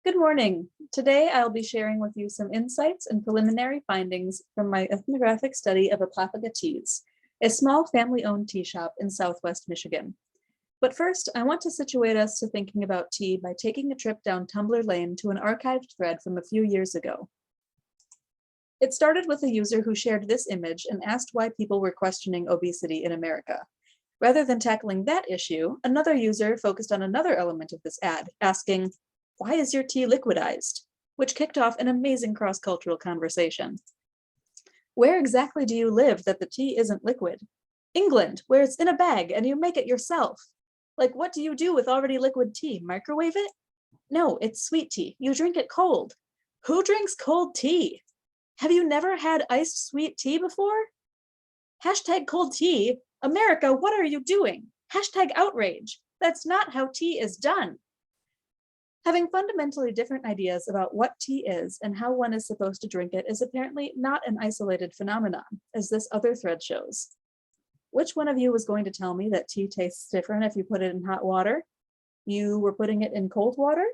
Good morning. Today I'll be sharing with you some insights and preliminary findings from my ethnographic study of Apothica Teas, a small family-owned tea shop in Southwest Michigan. But first, I want to situate us to thinking about tea by taking a trip down Tumblr Lane to an archived thread from a few years ago. It started with a user who shared this image and asked why people were questioning obesity in America. Rather than tackling that issue, another user focused on another element of this ad, asking, "Why is your tea liquidized?" which kicked off an amazing cross-cultural conversation. Where exactly do you live that the tea isn't liquid? England, where it's in a bag and you make it yourself. Like, what do you do with already liquid tea? Microwave it? No, it's sweet tea. You drink it cold. Who drinks cold tea? Have you never had iced sweet tea before? Hashtag cold tea. America, what are you doing? Hashtag outrage. That's not how tea is done. Having fundamentally different ideas about what tea is and how one is supposed to drink it is apparently not an isolated phenomenon, as this other thread shows. Which one of you was going to tell me that tea tastes different if you put it in hot water? You were putting it in cold water?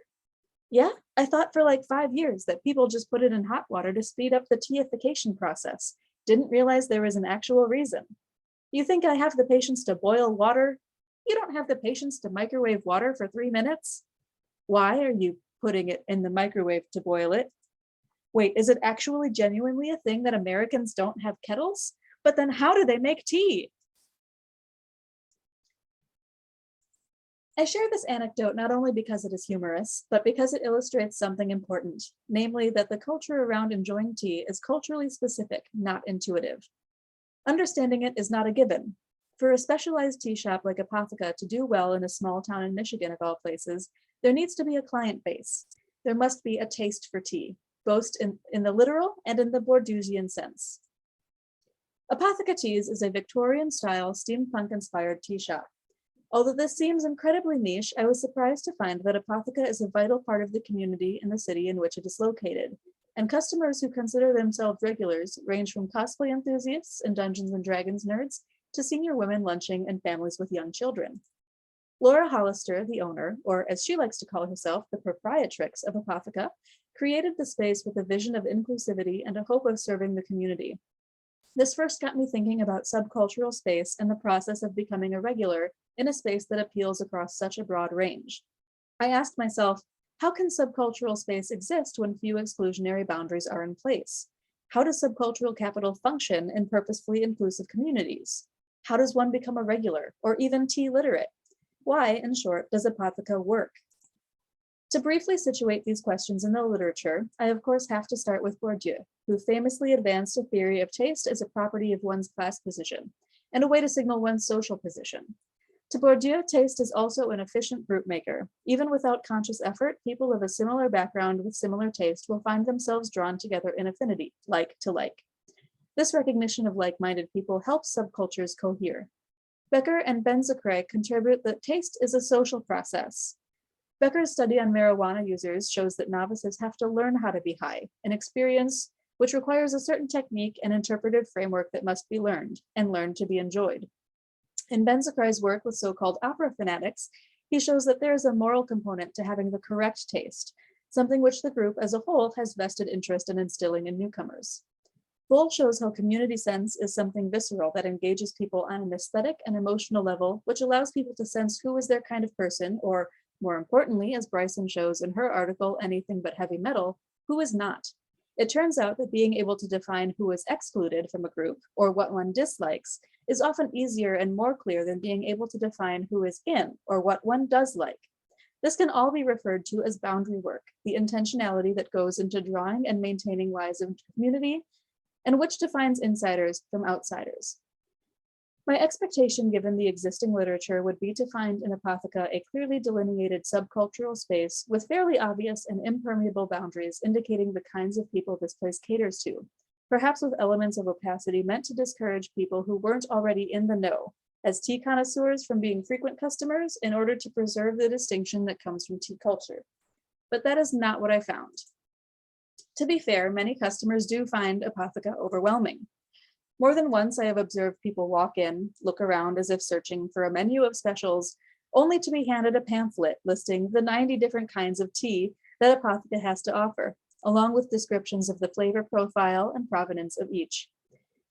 Yeah, I thought for like 5 years that people just put it in hot water to speed up the teaification process. Didn't realize there was an actual reason. You think I have the patience to boil water? You don't have the patience to microwave water for 3 minutes? Why are you putting it in the microwave to boil it? Wait, is it actually genuinely a thing that Americans don't have kettles? But then how do they make tea? I share this anecdote not only because it is humorous, but because it illustrates something important, namely that the culture around enjoying tea is culturally specific, not intuitive. Understanding it is not a given. For a specialized tea shop like Apothica to do well in a small town in Michigan of all places, there needs to be a client base. There must be a taste for tea, both in the literal and in the Bordusian sense. Apothica Teas is a Victorian-style, steampunk-inspired tea shop. Although this seems incredibly niche, I was surprised to find that Apothica is a vital part of the community in the city in which it is located, and customers who consider themselves regulars range from cosplay enthusiasts and Dungeons & Dragons nerds to senior women lunching and families with young children. Laura Hollister, the owner, or as she likes to call herself, the proprietrix of Apothica, created the space with a vision of inclusivity and a hope of serving the community. This first got me thinking about subcultural space and the process of becoming a regular in a space that appeals across such a broad range. I asked myself, how can subcultural space exist when few exclusionary boundaries are in place? How does subcultural capital function in purposefully inclusive communities? How does one become a regular, or even tea literate? Why, in short, does Apothica work? To briefly situate these questions in the literature, I of course have to start with Bourdieu, who famously advanced a theory of taste as a property of one's class position, and a way to signal one's social position. To Bourdieu, taste is also an efficient group maker. Even without conscious effort, people of a similar background with similar taste will find themselves drawn together in affinity, like to like. This recognition of like-minded people helps subcultures cohere. Becker and Ben-Zakrai contribute that taste is a social process. Becker's study on marijuana users shows that novices have to learn how to be high, an experience which requires a certain technique and interpretive framework that must be learned, and learned to be enjoyed. In Ben-Zakrai's work with so-called opera fanatics, he shows that there is a moral component to having the correct taste, something which the group as a whole has vested interest in instilling in newcomers. Bull shows how community sense is something visceral that engages people on an aesthetic and emotional level, which allows people to sense who is their kind of person, or more importantly, as Bryson shows in her article, Anything But Heavy Metal, who is not. It turns out that being able to define who is excluded from a group, or what one dislikes, is often easier and more clear than being able to define who is in, or what one does like. This can all be referred to as boundary work, the intentionality that goes into drawing and maintaining lines of community, and which defines insiders from outsiders. My expectation given the existing literature would be to find in Apothica a clearly delineated subcultural space with fairly obvious and impermeable boundaries indicating the kinds of people this place caters to, perhaps with elements of opacity meant to discourage people who weren't already in the know, as tea connoisseurs from being frequent customers in order to preserve the distinction that comes from tea culture. But that is not what I found. To be fair, many customers do find Apothica overwhelming. More than once, I have observed people walk in, look around as if searching for a menu of specials, only to be handed a pamphlet listing the 90 different kinds of tea that Apothica has to offer, along with descriptions of the flavor profile and provenance of each.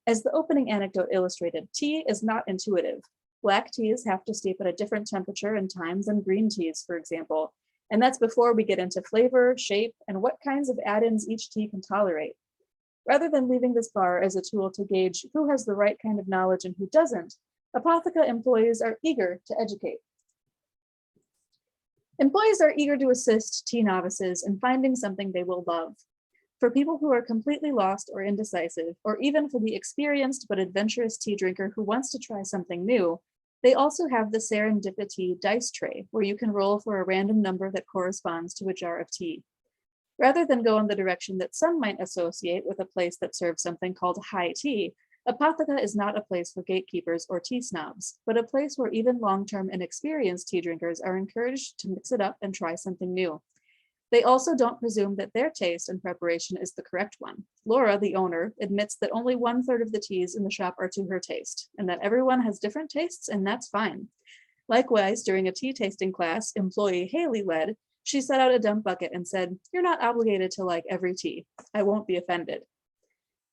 As the opening anecdote illustrated, tea is not intuitive. Black teas have to steep at a different temperature and time than green teas, for example, and that's before we get into flavor, shape, and what kinds of add-ins each tea can tolerate. Rather than leaving this bar as a tool to gauge who has the right kind of knowledge and who doesn't, Apothica employees are eager to educate. Employees are eager to assist tea novices in finding something they will love. For people who are completely lost or indecisive, or even for the experienced but adventurous tea drinker who wants to try something new, they also have the serendipity dice tray, where you can roll for a random number that corresponds to a jar of tea. Rather than go in the direction that some might associate with a place that serves something called high tea, Apothica is not a place for gatekeepers or tea snobs, but a place where even long-term and experienced tea drinkers are encouraged to mix it up and try something new. They also don't presume that their taste and preparation is the correct one. Laura, the owner, admits that only 1/3 of the teas in the shop are to her taste, and that everyone has different tastes, and that's fine. Likewise, during a tea tasting class employee Haley led, she set out a dump bucket and said, "You're not obligated to like every tea. I won't be offended."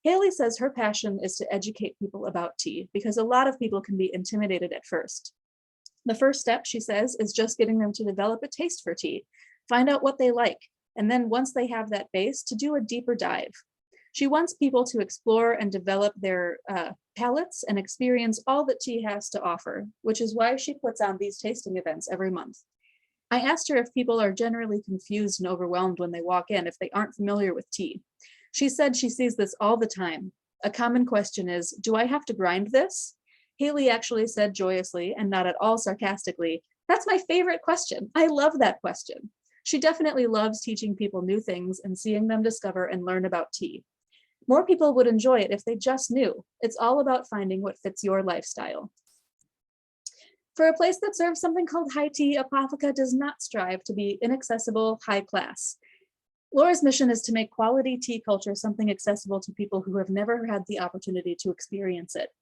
Haley says her passion is to educate people about tea because a lot of people can be intimidated at first. The first step, she says, is just getting them to develop a taste for tea, find out what they like, and then once they have that base, to do a deeper dive. She wants people to explore and develop their palates and experience all that tea has to offer, which is why she puts on these tasting events every month. I asked her if people are generally confused and overwhelmed when they walk in if they aren't familiar with tea. She said she sees this all the time. A common question is, do I have to grind this? Haley actually said joyously, and not at all sarcastically, "That's my favorite question. I love that question." She definitely loves teaching people new things and seeing them discover and learn about tea. More people would enjoy it if they just knew. It's all about finding what fits your lifestyle. For a place that serves something called high tea, Apothica does not strive to be inaccessible, high class. Laura's mission is to make quality tea culture something accessible to people who have never had the opportunity to experience it.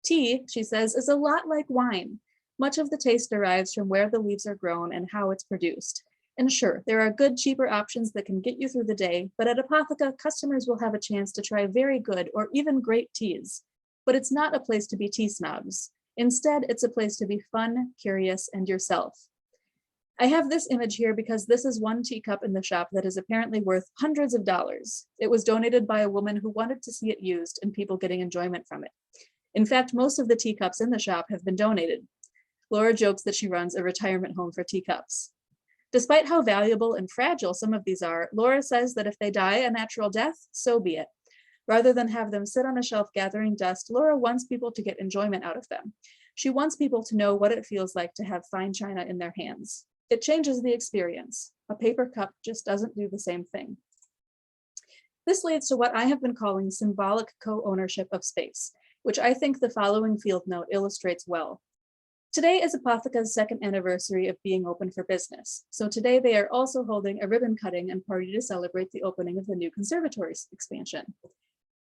Tea, she says, is a lot like wine. Much of the taste derives from where the leaves are grown and how it's produced. And sure, there are good, cheaper options that can get you through the day, but at Apothica, customers will have a chance to try very good or even great teas. But it's not a place to be tea snobs. Instead, it's a place to be fun, curious, and yourself. I have this image here because this is one teacup in the shop that is apparently worth hundreds of dollars. It was donated by a woman who wanted to see it used and people getting enjoyment from it. In fact, most of the teacups in the shop have been donated. Laura jokes that she runs a retirement home for teacups. Despite how valuable and fragile some of these are, Laura says that if they die a natural death, so be it. Rather than have them sit on a shelf gathering dust, Laura wants people to get enjoyment out of them. She wants people to know what it feels like to have fine china in their hands. It changes the experience. A paper cup just doesn't do the same thing. This leads to what I have been calling symbolic co-ownership of space, which I think the following field note illustrates well. Today is Apothica's 2nd anniversary of being open for business. So today they are also holding a ribbon cutting and party to celebrate the opening of the new conservatory's expansion.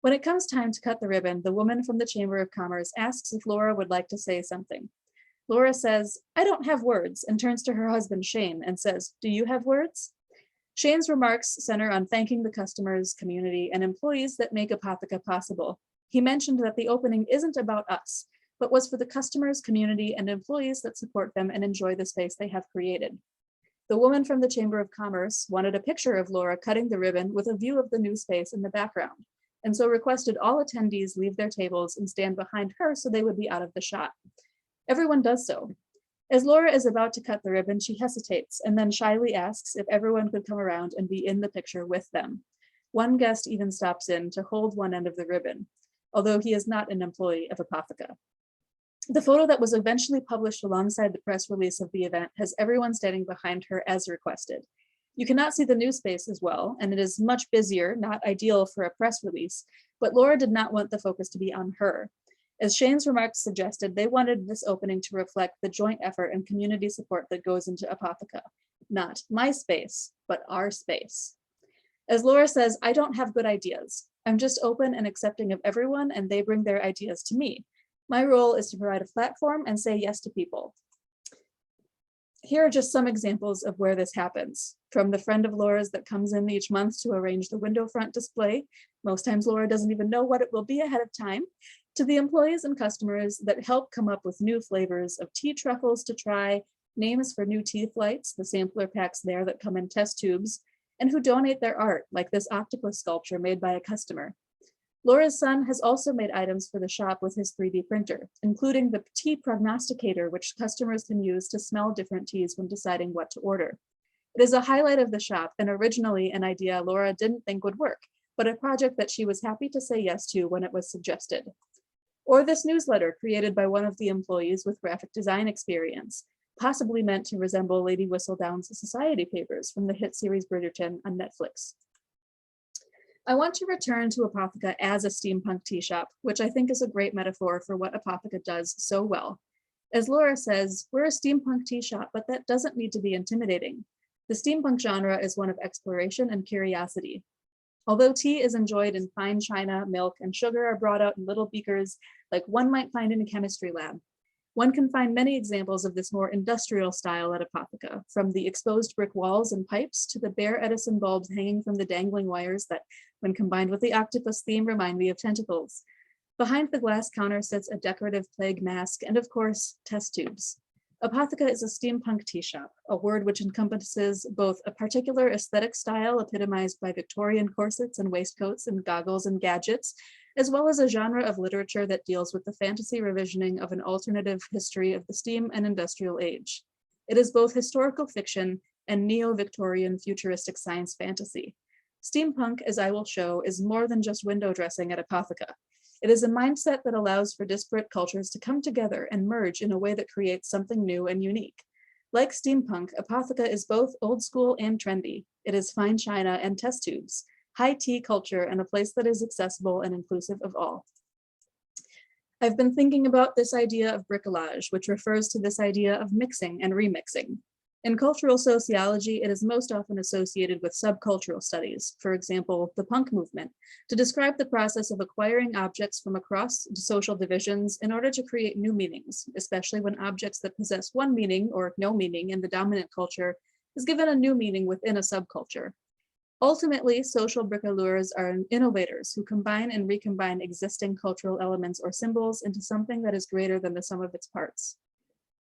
When it comes time to cut the ribbon, the woman from the Chamber of Commerce asks if Laura would like to say something. Laura says, "I don't have words," and turns to her husband, Shane, and says, "Do you have words?" Shane's remarks center on thanking the customers, community, and employees that make Apothica possible. He mentioned that the opening isn't about us, but was for the customers, community, and employees that support them and enjoy the space they have created. The woman from the Chamber of Commerce wanted a picture of Laura cutting the ribbon with a view of the new space in the background, and so requested all attendees leave their tables and stand behind her so they would be out of the shot. Everyone does so. As Laura is about to cut the ribbon, she hesitates and then shyly asks if everyone could come around and be in the picture with them. One guest even stops in to hold one end of the ribbon, although he is not an employee of Apothica. The photo that was eventually published alongside the press release of the event has everyone standing behind her as requested. You cannot see the new space as well, and it is much busier, not ideal for a press release, but Laura did not want the focus to be on her. As Shane's remarks suggested, they wanted this opening to reflect the joint effort and community support that goes into Apothica. Not my space, but our space. As Laura says, "I don't have good ideas. I'm just open and accepting of everyone, and they bring their ideas to me. My role is to provide a platform and say yes to people." Here are just some examples of where this happens. From the friend of Laura's that comes in each month to arrange the window front display. Most times Laura doesn't even know what it will be ahead of time. To the employees and customers that help come up with new flavors of tea truffles to try, names for new tea flights, the sampler packs there that come in test tubes, and who donate their art, like this octopus sculpture made by a customer. Laura's son has also made items for the shop with his 3D printer, including the tea prognosticator, which customers can use to smell different teas when deciding what to order. It is a highlight of the shop and originally an idea Laura didn't think would work, but a project that she was happy to say yes to when it was suggested. Or this newsletter created by one of the employees with graphic design experience, possibly meant to resemble Lady Whistledown's society papers from the hit series Bridgerton on Netflix. I want to return to Apothica as a steampunk tea shop, which I think is a great metaphor for what Apothica does so well. As Laura says, we're a steampunk tea shop, but that doesn't need to be intimidating. The steampunk genre is one of exploration and curiosity. Although tea is enjoyed in fine china, milk, and sugar are brought out in little beakers like one might find in a chemistry lab. One can find many examples of this more industrial style at Apothica, from the exposed brick walls and pipes to the bare Edison bulbs hanging from the dangling wires that, when combined with the octopus theme, remind me of tentacles. Behind the glass counter sits a decorative plague mask and, of course, test tubes. Apothica is a steampunk tea shop, a word which encompasses both a particular aesthetic style epitomized by Victorian corsets and waistcoats and goggles and gadgets, as well as a genre of literature that deals with the fantasy revisioning of an alternative history of the steam and industrial age. It is both historical fiction and neo-Victorian futuristic science fantasy. Steampunk, as I will show, is more than just window dressing at Apothica. It is a mindset that allows for disparate cultures to come together and merge in a way that creates something new and unique. Like steampunk, Apothica is both old school and trendy. It is fine china and test tubes, high tea culture, and a place that is accessible and inclusive of all. I've been thinking about this idea of bricolage, which refers to this idea of mixing and remixing. In cultural sociology, it is most often associated with subcultural studies, for example, the punk movement, to describe the process of acquiring objects from across social divisions in order to create new meanings, especially when objects that possess one meaning or no meaning in the dominant culture is given a new meaning within a subculture. Ultimately, social bricoleurs are innovators who combine and recombine existing cultural elements or symbols into something that is greater than the sum of its parts.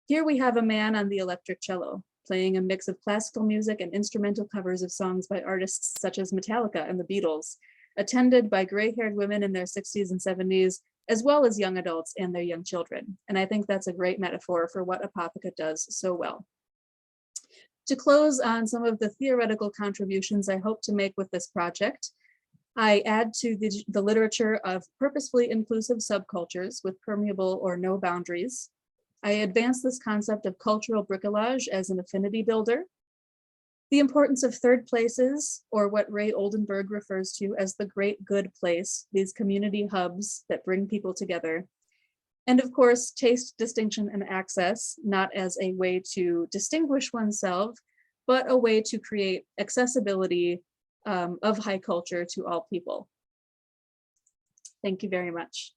Here we have a man on the electric cello, playing a mix of classical music and instrumental covers of songs by artists such as Metallica and the Beatles, attended by gray-haired women in their 60s and 70s, as well as young adults and their young children. And I think that's a great metaphor for what Apothica does so well. To close on some of the theoretical contributions I hope to make with this project, I add to the literature of purposefully inclusive subcultures with permeable or no boundaries. I advance this concept of cultural bricolage as an affinity builder. The importance of third places, or what Ray Oldenburg refers to as the great good place, these community hubs that bring people together. And of course, taste, distinction, and access, not as a way to distinguish oneself, but a way to create accessibility of high culture to all people. Thank you very much.